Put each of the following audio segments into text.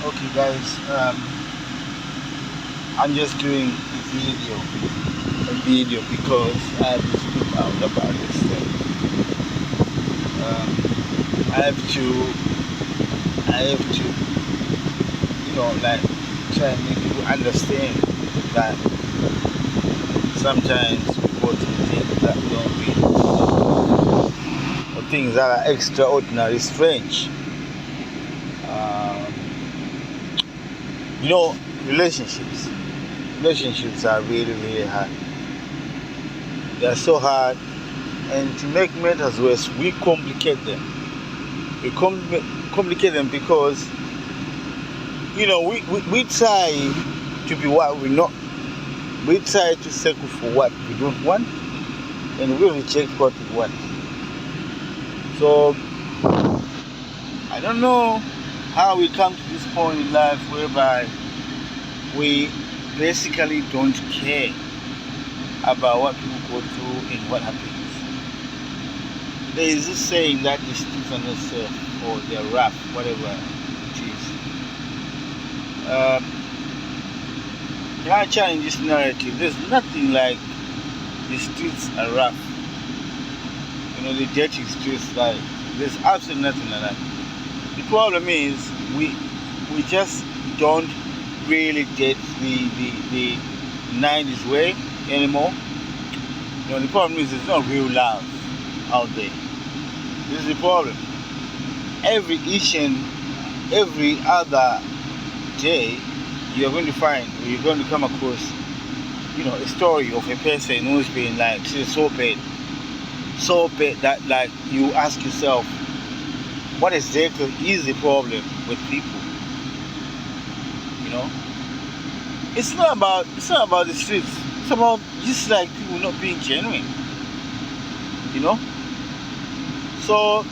Okay, guys. I'm just doing a video because I have to speak out about this thing. I have to, like try and make people understand that sometimes we go through things that we don't really, or things that are extraordinary, strange. Um, you know, relationships. Relationships are really, really hard. They are so hard, and to make matters worse, we complicate them. We complicate them because we try to be what we're not. We try to settle for what we don't want, and we reject what we want. So I don't know how we come to this point in life whereby we basically don't care about what people go through and what happens. There is this saying that the streets are not safe or they're rough, whatever it is. Can I challenge this narrative? There's nothing like the streets are rough. The dirty streets, like there's absolutely nothing like that. The problem is we just don't really get the 90s way anymore. The problem is there's no real love out there. This is the problem. Every other day you're going to come across a story of a person who's been like so bad that like you ask yourself, what exactly is the problem with people? It's not about the streets. It's about just like people not being genuine. So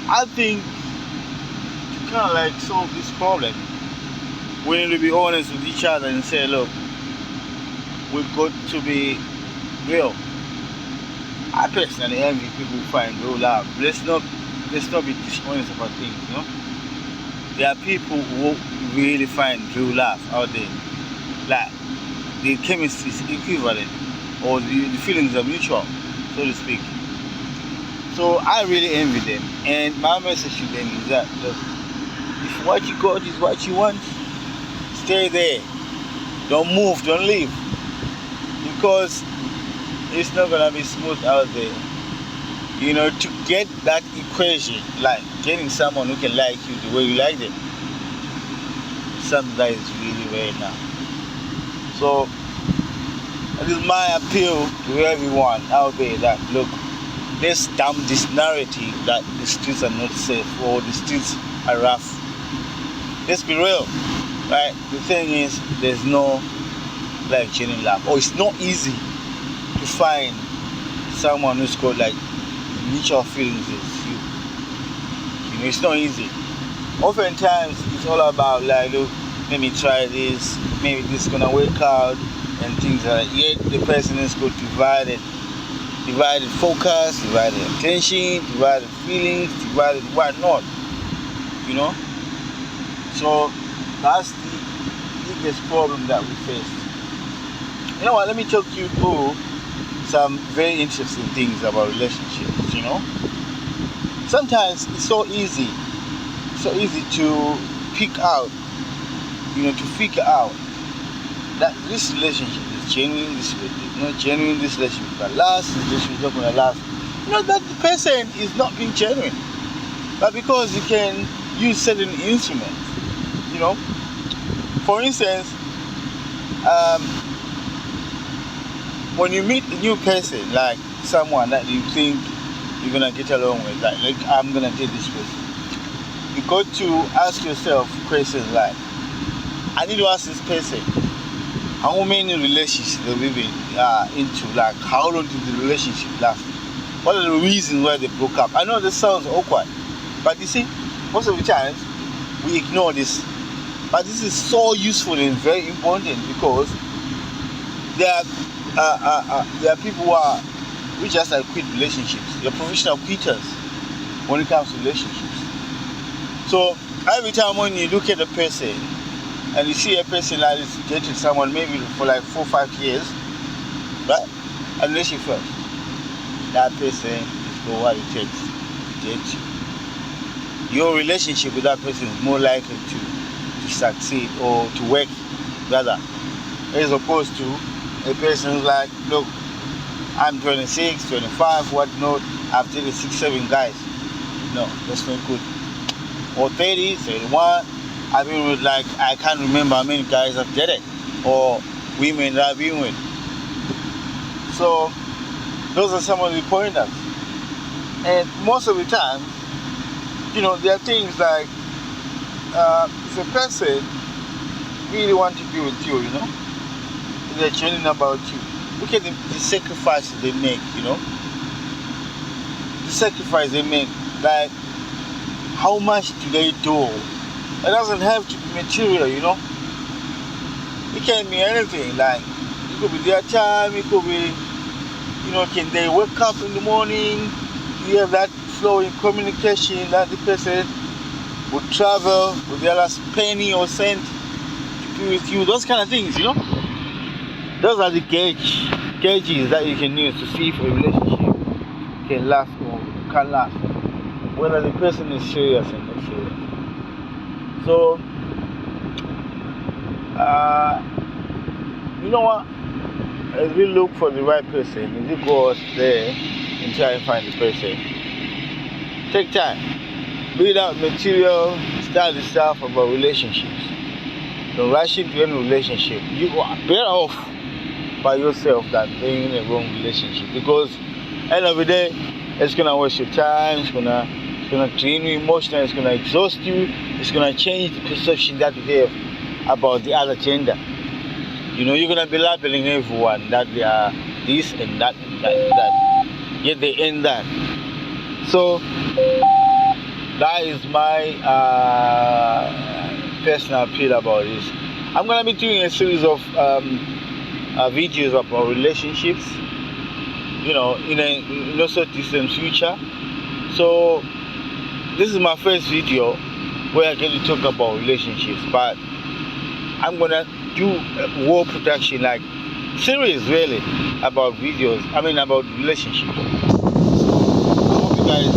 I think to kind of like solve this problem, we need to be honest with each other and say, look, we've got to be real. I personally envy people who find real love. Let's not be dishonest about things. There are people who really find real love out there. Like the chemistry is equivalent, or the feelings are mutual, so to speak. So I really envy them, and my message to them is that, look, if what you got is what you want, stay there. Don't move, don't leave, because it's not gonna be smooth out there. To get that equation, like getting someone who can like you the way you like them, something that is really rare now. So that is my appeal to everyone out there that, look, let's dump this narrative that the streets are not safe or the streets are rough. Let's be real, right? The thing is, there's no like genuine love, or it's not easy to find someone who's got like mutual feelings as you. It's not easy. Oftentimes it's all about like, look, let me try this, maybe this is gonna work out, and things like that. Yet the person is got divided focus, divided attention, divided feelings, divided whatnot. So that's the biggest problem that we face. Let me talk you through some very interesting things about relationships. Sometimes it's so easy to pick out, to figure out that this relationship is genuine, this is not genuine, this relationship will last, this relationship is not going to last. That the person is not being genuine, but because you can use certain instruments. For instance, when you meet a new person, like someone that you think you're gonna get along with, like I'm gonna date this person, you got to ask yourself questions like, I need to ask this person, how many relationships they've been into, like how long did the relationship last? What are the reasons why they broke up? I know this sounds awkward, but you see, most of the times we ignore this. But this is so useful and very important, because there are people who just like quit relationships. They're professional quitters when it comes to relationships. So every time when you look at a person and you see a person that is dating someone maybe for like 4 or 5 years, right? And relationship first, that person is for what it takes to date you. Your relationship with that person is more likely to succeed or to work rather, as opposed to a person who's like, look, I'm 26, 25, whatnot, I've dated 6, 7 guys. No, that's not good. Or 30, 31, I've been with like, I can't remember how many guys I've dated or women that I've been with. So those are some of the pointers. And most of the time, there are things like if a person really want to be with you, they're genuine about you. Look at the sacrifices they make, the sacrifice they make. Like, how much do they do? It doesn't have to be material, It can be anything. Like, it could be their time, it could be, can they wake up in the morning, you have that flow in communication that the person would travel with their last penny or cent to be with you, those kind of things, Those are the gauges that you can use to see if a relationship can last or can't last, whether the person is serious or not serious. So, you know what? As we look for the right person, as we go out there and try and find the person, take time. Read out material, study stuff about relationships. Don't rush into any relationship. You are better off by yourself than being in a wrong relationship, because end of the day, it's gonna waste your time, it's gonna drain you emotionally, it's gonna exhaust you, it's gonna change the perception that you have about the other gender. You're gonna be labeling everyone that they are this and that and that and that, yet they ain't that. So that is my personal appeal about this. I'm gonna be doing a series of videos about relationships, in a not so distant future. So this is my first video where I get to talk about relationships, but I'm gonna do a whole production, like series really, about videos, about relationships. So I hope you guys